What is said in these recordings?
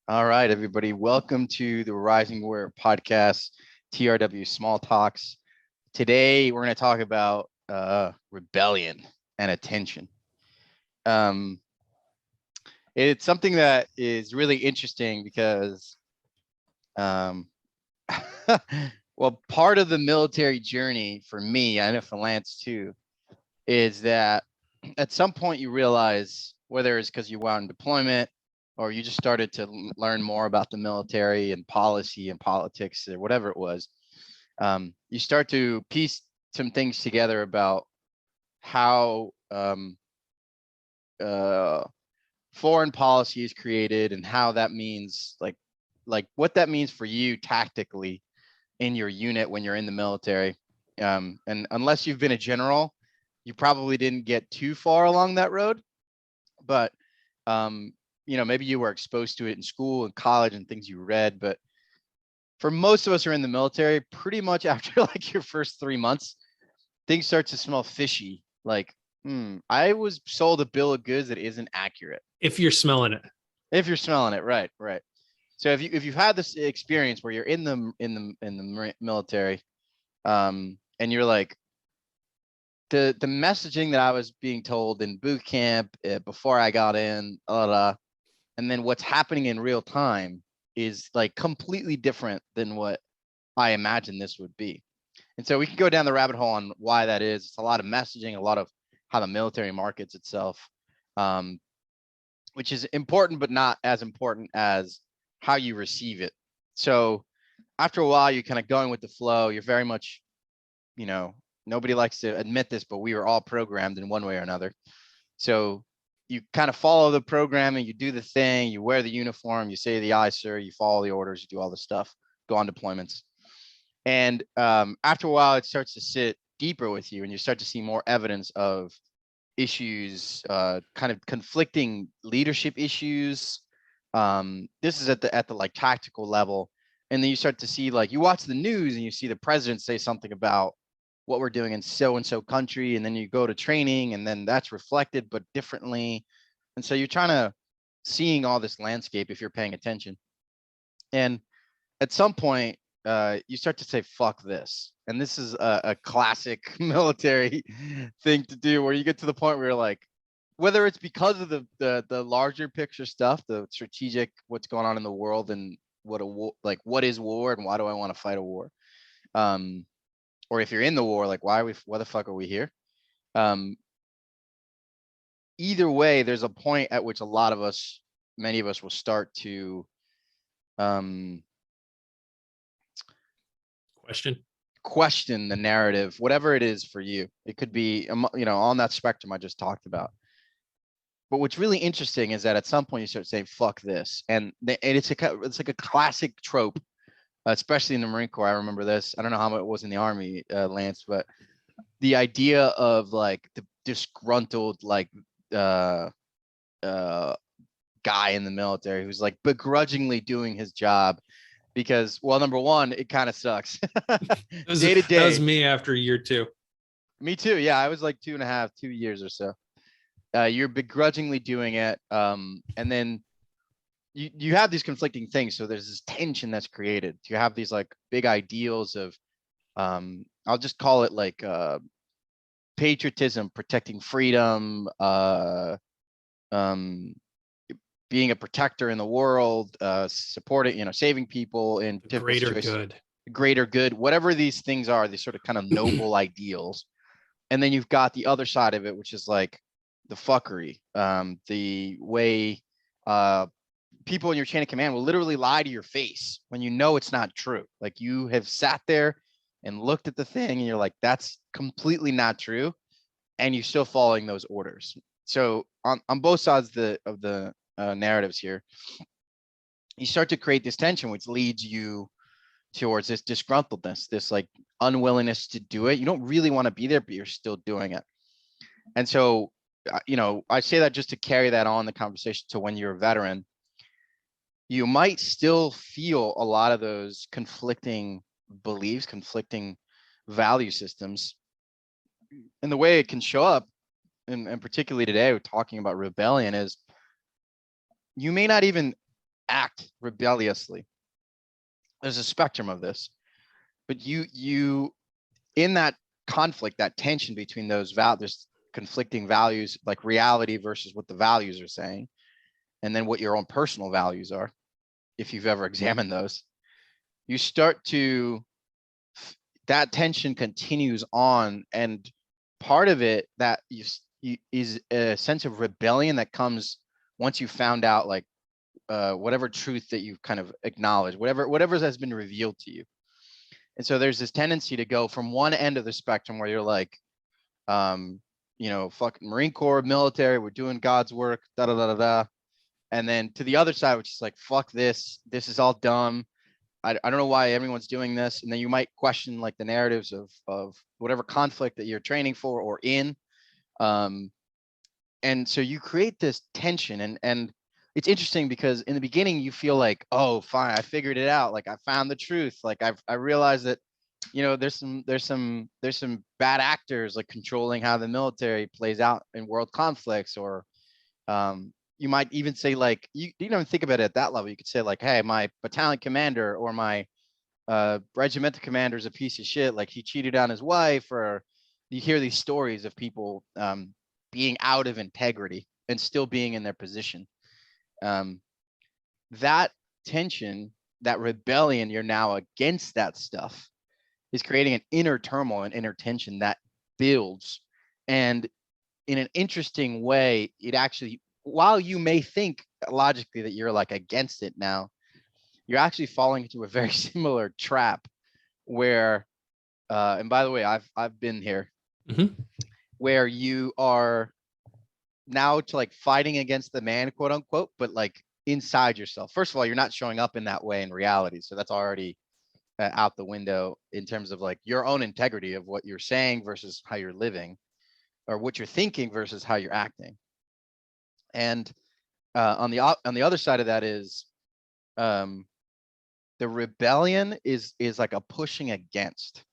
All right, everybody. Welcome to the Rising Warrior podcast, TRW Small Talks. Today, we're going to talk about rebellion and attention. Um, it's something that is really interesting because, um, well, part of the military journey for me, I know for Lance too, is that at some point you realize, whether it's because you went on deployment or you just started to learn more about the military and policy and politics or whatever it was, you start to piece some things together about how uh, foreign policy is created and how that means like what that means for you tactically in your unit when you're in the military. And unless you've been a general, you probably didn't get too far along that road. But maybe you were exposed to it in school and college and things you read. But for most of us who are in the military, pretty much after like your first 3 months, things start to smell fishy. Like, I was sold a bill of goods that isn't accurate. If you're smelling it. If you're smelling it, right. So if you've had this experience where you're in the military, and you're like, the messaging that I was being told in boot camp before I got in, and then what's happening in real time is like completely different than what I imagined this would be. And so we can go down the rabbit hole on why that is. It's a lot of messaging, a lot of how the military markets itself, which is important, but not as important as how you receive it. So after a while, you're kind of going with the flow. You're very much, nobody likes to admit this, but we were all programmed in one way or another. So you kind of follow the program and you do the thing, you wear the uniform, you say the aye, sir, you follow the orders, you do all the stuff, go on deployments. And after a while, it starts to sit deeper with you and you start to see more evidence of issues, kind of conflicting leadership issues. This is at the like tactical level. And then you start to see, like, you watch the news and you see the president say something about what we're doing in so and so country, and then you go to training and then that's reflected but differently. And so you're trying to seeing all this landscape if you're paying attention. And at some point, you start to say, fuck this. And this is a classic military thing to do, where you get to the point where you're like, whether it's because of the larger picture stuff, the strategic, what's going on in the world and what a war, like what is war and why do I want to fight a war? Or if you're in the war, like why the fuck are we here? Either way, there's a point at which many of us will start to question the narrative, whatever it is for you. It could be, on that spectrum I just talked about. But what's really interesting is that at some point you start saying, fuck this. And it's like a classic trope, especially in the Marine Corps. I remember this. I don't know how it was in the Army, Lance, but the idea of like the disgruntled, like, guy in the military who's like begrudgingly doing his job because, well, number one, it kind of sucks. Day to day. That was me after year 2. Me too. Yeah, I was like 2 years or so. You're begrudgingly doing it, and then you have these conflicting things. So there's this tension that's created. You have these like big ideals of, I'll just call it like patriotism, protecting freedom, being a protector in the world, supporting, saving people in greater good. Greater good, whatever these things are, these sort of kind of noble ideals. And then you've got the other side of it, which is like the fuckery, the way people in your chain of command will literally lie to your face when you know it's not true. Like you have sat there and looked at the thing and you're like, that's completely not true. And you're still following those orders. So on both sides of the narratives here, you start to create this tension, which leads you towards this disgruntledness, this like unwillingness to do it. You don't really want to be there, but you're still doing it. And so, I say that just to carry that on the conversation to when you're a veteran. You might still feel a lot of those conflicting beliefs, conflicting value systems. And the way it can show up, and particularly today, we're talking about rebellion, is you may not even act rebelliously. There's a spectrum of this, but you in that conflict, that tension between those there's conflicting values, like reality versus what the values are saying, and then what your own personal values are, if you've ever examined those. You start to, that tension continues on, and part of it that you is a sense of rebellion that comes once you found out, like, whatever truth that you've kind of acknowledged, whatever has been revealed to you. And so there's this tendency to go from one end of the spectrum where you're like, fucking Marine Corps, military, we're doing God's work, da da da da da. And then to the other side, which is like, fuck this is all dumb. I don't know why everyone's doing this. And then you might question like the narratives of whatever conflict that you're training for or in. And so you create this tension, and it's interesting because in the beginning you feel like, oh, fine, I figured it out. Like I found the truth. Like I realized that, there's some bad actors like controlling how the military plays out in world conflicts, or you might even say, like, you don't even think about it at that level. You could say like, hey, my battalion commander or my regimental commander is a piece of shit. Like he cheated on his wife, or you hear these stories of people being out of integrity and still being in their position. That tension, that rebellion, you're now against that stuff, is creating an inner turmoil and inner tension that builds. And in an interesting way, it actually, while you may think logically that you're like against it now, you're actually falling into a very similar trap where, and by the way, I've been here, where you are now to like fighting against the man, quote unquote, but like inside yourself. First of all, you're not showing up in that way in reality. So that's already out the window in terms of like your own integrity of what you're saying versus how you're living, or what you're thinking versus how you're acting. And on the other side of that is, the rebellion is like a pushing against.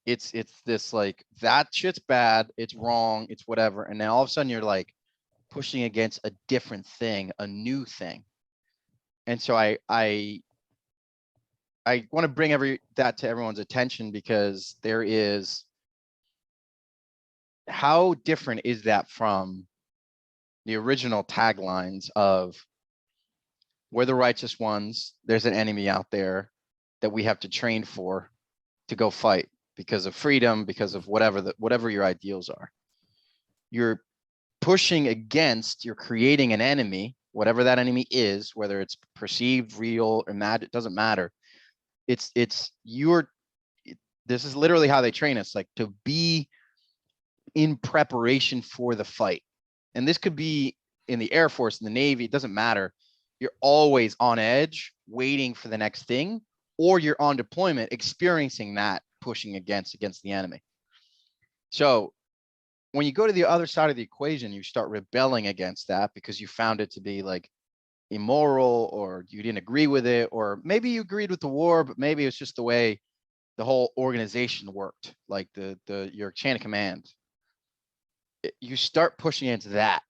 It's this like, that shit's bad, it's wrong, it's whatever, and then all of a sudden you're like pushing against a different thing, a new thing. And so I want to bring that to everyone's attention, because there is, how different is that from the original taglines of, we're the righteous ones, there's an enemy out there that we have to train for to go fight because of freedom, because of whatever your ideals are. You're pushing against, you're creating an enemy, whatever that enemy is, whether it's perceived, real, or mad, it doesn't matter. This is literally how they train us, like to be in preparation for the fight. And this could be in the Air Force, in the Navy, it doesn't matter. You're always on edge, waiting for the next thing, or you're on deployment, experiencing that pushing against the enemy. So when you go to the other side of the equation, you start rebelling against that because you found it to be like immoral, or you didn't agree with it, or maybe you agreed with the war, but maybe it's just the way the whole organization worked, like your chain of command. You start pushing into that.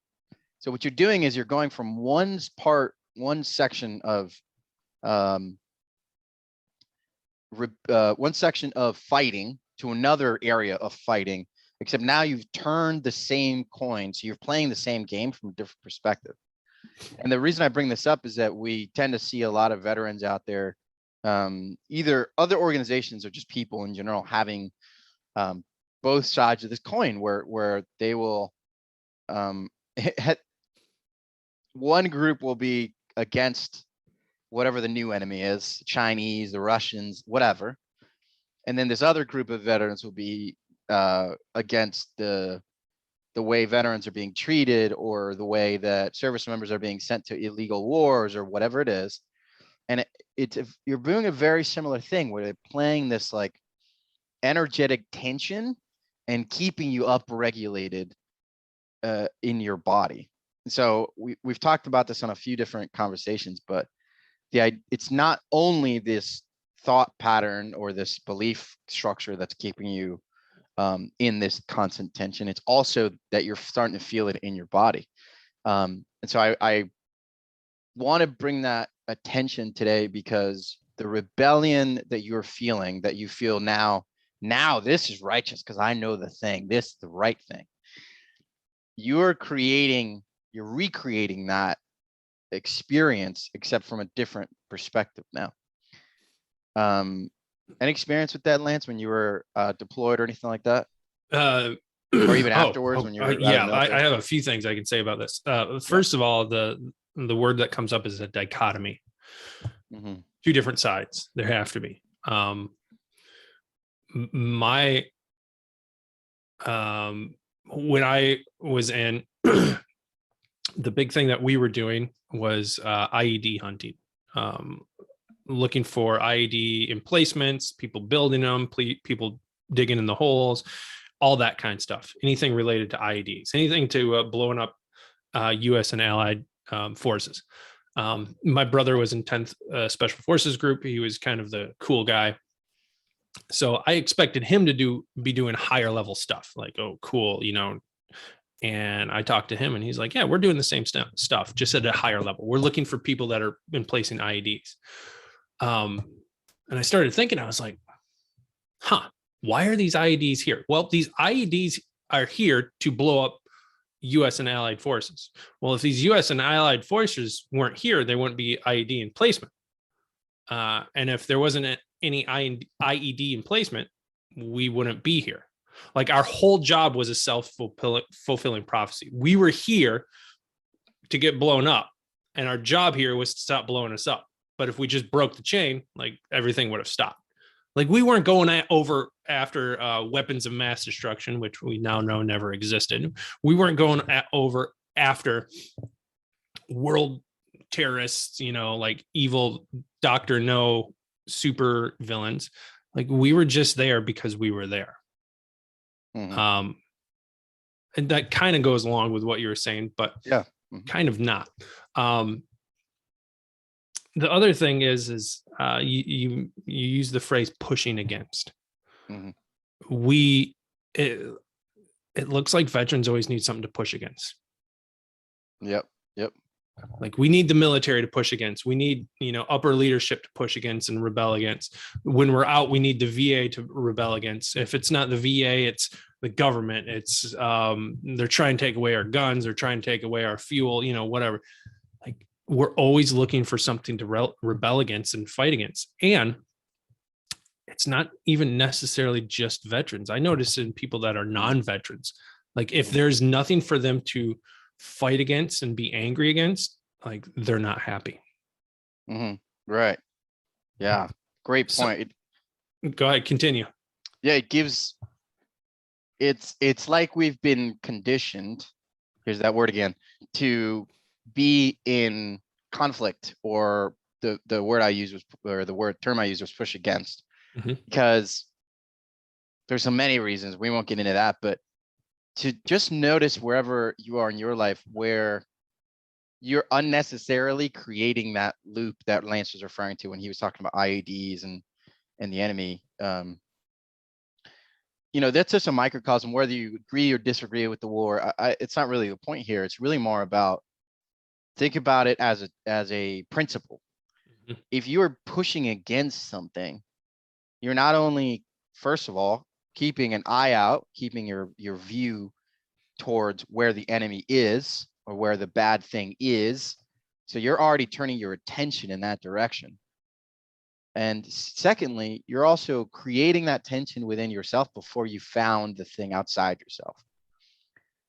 So what you're doing is you're going from one section of fighting to another area of fighting, except now you've turned the same coin. So you're playing the same game from a different perspective. And the reason I bring this up is that we tend to see a lot of veterans out there, either other organizations or just people in general, having both sides of this coin, where they will, one group will be against whatever the new enemy is, Chinese, the Russians, whatever. And then this other group of veterans will be against the way veterans are being treated, or the way that service members are being sent to illegal wars, or whatever it is. And you're doing a very similar thing where they're playing this like energetic tension and keeping you upregulated in your body. So we've talked about this on a few different conversations, but it's not only this thought pattern or this belief structure that's keeping you in this constant tension. It's also that you're starting to feel it in your body. And so I want to bring that attention today because the rebellion that you're feeling, that you feel now this is righteous because I know the thing, this is the right thing. You're recreating that experience, except from a different perspective now. Any experience with that, Lance, when you were deployed or anything like that? Or even afterwards when you were out of the yeah, military? I have a few things I can say about this. First of all, the word that comes up is a dichotomy. Two different sides. There have to be. When I was in, the big thing that we were doing was IED hunting, looking for IED emplacements, people building them, people digging in the holes, all that kind of stuff. Anything related to IEDs, anything to blowing up U.S. and allied forces. My brother was in 10th Special Forces Group. He was kind of the cool guy. So I expected him to be doing higher level stuff, like, oh, cool, you know. And I talked to him and he's like, yeah, we're doing the same stuff, just at a higher level. We're looking for people that are in placing IEDs. And I started thinking, I was like, why are these IEDs here? Well, these IEDs are here to blow up U.S. and allied forces. Well, if these U.S. and allied forces weren't here, there wouldn't be IED emplacement. And if there wasn't any IED emplacement, we wouldn't be here. Like, our whole job was a self-fulfilling prophecy. We were here to get blown up, and our job here was to stop blowing us up. But if we just broke the chain, like, everything would have stopped. Like, we weren't going after weapons of mass destruction, which we now know never existed. We weren't going over after world terrorists, you know, like evil Dr. No super villains. Like, we were just there because we were there. And that kind of goes along with what you were saying, but kind of not. The other thing is you use the phrase pushing against. It looks like veterans always need something to push against. Yep. Like, we need the military to push against. We need, you know, upper leadership to push against and rebel against. When we're out, we need the VA to rebel against. If it's not the VA, it's the government. It's they're trying to take away our guns. They're trying to take away our fuel, you know, whatever. Like, we're always looking for something to rebel against and fight against. And it's not even necessarily just veterans. I notice in people that are non-veterans, like, if there's nothing for them to fight against and be angry against, like, they're not happy. Right. Yeah. Great point. Go ahead, continue. Yeah, it's like we've been conditioned, here's that word again, to be in conflict, or the word I used was, or the term I used was push against, because there's so many reasons. We won't get into that, but to just notice wherever you are in your life where you're unnecessarily creating that loop that Lance was referring to when he was talking about IEDs and the enemy. You know, that's just a microcosm. Whether you agree or disagree with the war, it's not really the point here. It's really more about, think about it as a principle. If you are pushing against something, you're not only, first of all, keeping an eye out, keeping your view towards where the enemy is or where the bad thing is. So you're already turning your attention in that direction. And secondly, you're also creating that tension within yourself before you found the thing outside yourself.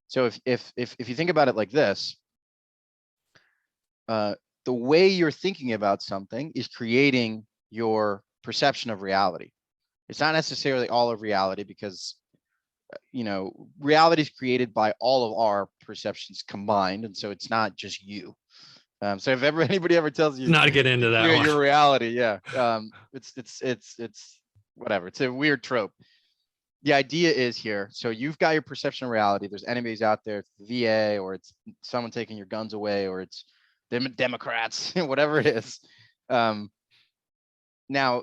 So if you think about it like this, the way you're thinking about something is creating your perception of reality. It's not necessarily all of reality, because, you know, reality is created by all of our perceptions combined. And so it's not just you. So if anybody ever tells you not to get into that your reality, it's whatever. It's a weird trope. The idea is here. So you've got your perception of reality. There's enemies out there, it's the VA, or it's someone taking your guns away, or it's them Democrats, whatever it is. Now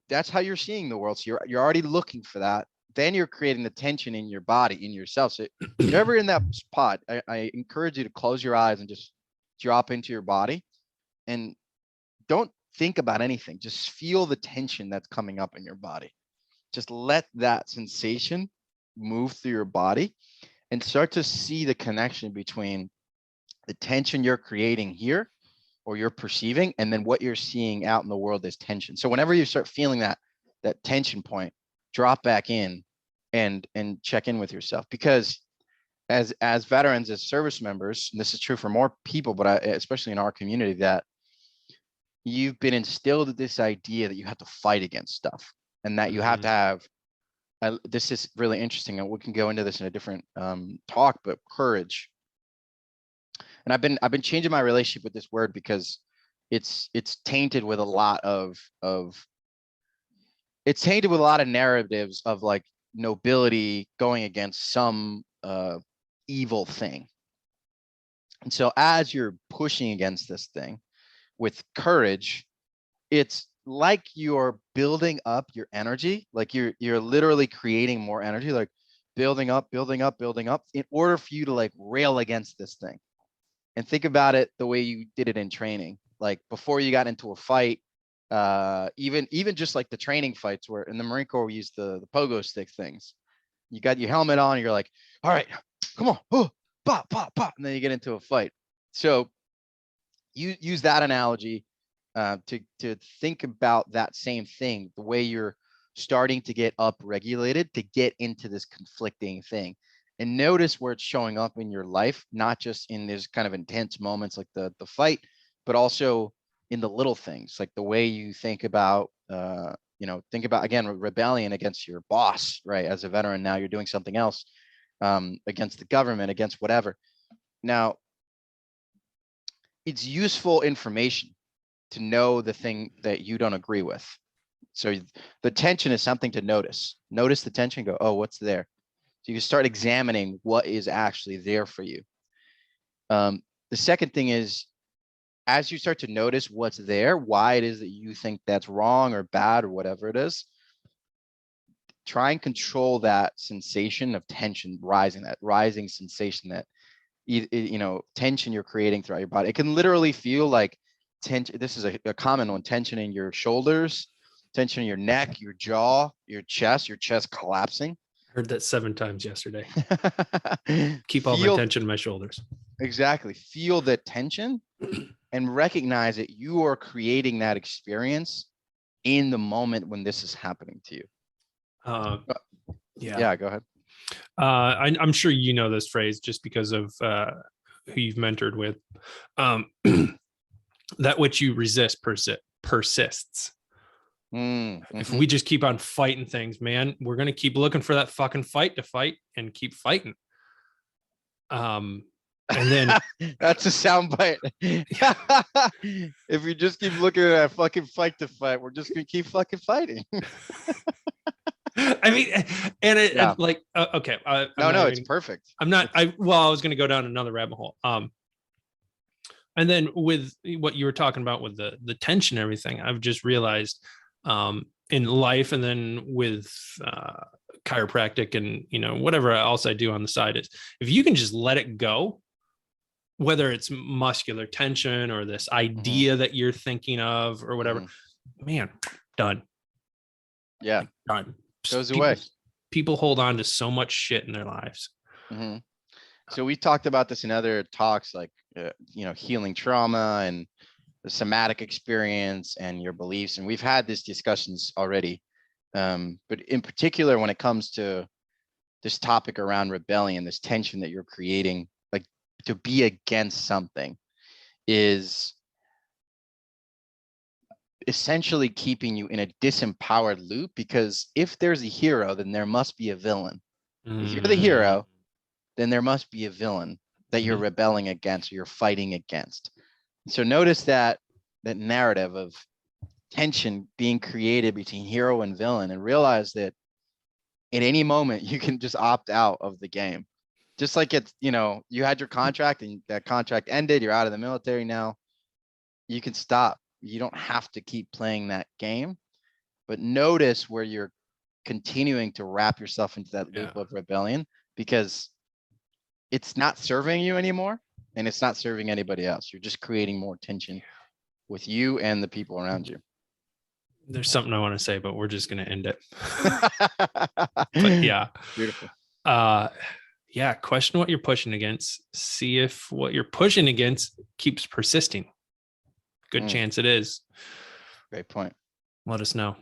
that's how you're seeing the world. So you're already looking for that. Then you're creating the tension in your body, in yourself. So if you're ever in that spot, I encourage you to close your eyes and just drop into your body and don't think about anything. Just feel the tension that's coming up in your body. Just let that sensation move through your body and start to see the connection between the tension you're creating here or you're perceiving, and then what you're seeing out in the world is tension. So whenever you start feeling that tension point, drop back in and check in with yourself. Because as veterans, as service members, and this is true for more people, but especially in our community, that you've been instilled with this idea that you have to fight against stuff and that you have to have, this is really interesting, and we can go into this in a different talk, but courage. And I've been changing my relationship with this word because it's tainted with a lot of it's tainted with a lot of narratives of like nobility going against some evil thing. And so as you're pushing against this thing with courage, it's like you're building up your energy, like you're literally creating more energy, like building up in order for you to like rail against this thing. And think about it the way you did it in training, like before you got into a fight, even just like the training fights where in the Marine Corps we use the pogo stick things. You got your helmet on, you're like, all right, come on, oh, pop, pop, pop, and then you get into a fight. So you use that analogy to think about that same thing, the way you're starting to get upregulated to get into this conflicting thing. And notice where it's showing up in your life, not just in these kind of intense moments like the fight, but also in the little things, like the way you think about, think about, again, rebellion against your boss, right? As a veteran, now you're doing something else against the government, against whatever. Now, it's useful information to know the thing that you don't agree with. So the tension is something to notice. Notice the tension, go, oh, what's there? So you can start examining what is actually there for you. The second thing is, as you start to notice what's there, why it is that you think that's wrong or bad or whatever it is, try and control that sensation of tension rising, that rising sensation, that tension you're creating throughout your body. It can literally feel like tension. This is a common one: tension in your shoulders, tension in your neck, your jaw, your chest collapsing. Heard that 7 times yesterday. Keep all my tension in my shoulders. Exactly. Feel the tension and recognize that you are creating that experience in the moment when this is happening to you. Yeah, go ahead. I'm sure you know this phrase just because of who you've mentored with. That which you resist persists. Mm-hmm. If we just keep on fighting things, man, we're going to keep looking for that fucking fight to fight and keep fighting. And then that's a soundbite. If you just keep looking at that fucking fight to fight, we're just going to keep fucking fighting. I mean, and like, okay. No, it's perfect. I'm not, I was going to go down another rabbit hole. And then with what you were talking about with the tension and everything, I've just realized in life, and then with chiropractic and whatever else I do on the side, is if you can just let it go, whether it's muscular tension or this idea that you're thinking of or whatever, man, done. Yeah, done. Goes away. People hold on to so much shit in their lives. So we talked about this in other talks, like healing trauma and the somatic experience and your beliefs, and we've had these discussions already. But in particular, when it comes to this topic around rebellion, this tension that you're creating, like to be against something, is essentially keeping you in a disempowered loop, because if there's a hero, then there must be a villain. If you're the hero, then there must be a villain that you're rebelling against or you're fighting against. So notice that narrative of tension being created between hero and villain, and realize that at any moment you can just opt out of the game. Just like it's, you had your contract and that contract ended, you're out of the military now, you can stop. You don't have to keep playing that game, but notice where you're continuing to wrap yourself into that loop of rebellion, because it's not serving you anymore and it's not serving anybody else. You're just creating more tension with you and the people around you. There's something I want to say, but we're just going to end it. But yeah. Beautiful. Yeah. Question what you're pushing against. See if what you're pushing against keeps persisting. Good chance it is. Great point. Let us know.